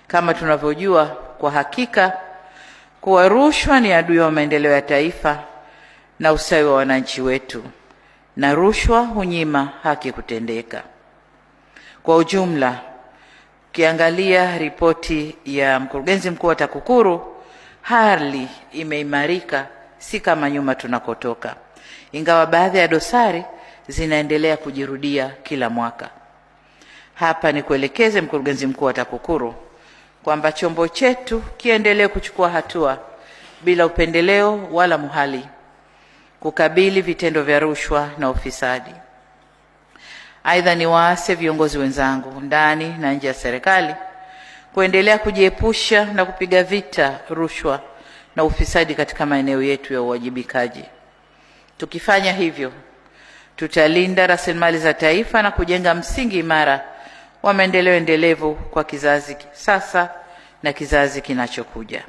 Kama tunavyojua kwa hakika kuwa rushwa ni adui wa maendeleo ya taifa na ustawi wa wananchi wetu, na rushwa hunyima haki kutendeka. Kwa ujumla, ukiangalia ripoti ya mkurugenzi mkuu wa TAKUKURU, hali imeimarika, si kama nyuma tunakotoka, ingawa baadhi ya dosari zinaendelea kujirudia kila mwaka. Hapa ni kuelekeze mkurugenzi mkuu wa TAKUKURU kwamba chombo chetu kiendelee kuchukua hatua bila upendeleo wala muhali kukabili vitendo vya rushwa na ufisadi. Aidha, ni waase viongozi wenzangu ndani na nje ya serikali kuendelea kujiepusha na kupiga vita rushwa na ufisadi katika maeneo yetu ya uwajibikaji. Tukifanya hivyo, tutalinda rasilimali za taifa na kujenga msingi imara wa maendeleo endelevu kwa kizazi sasa na kizazi kinachokuja.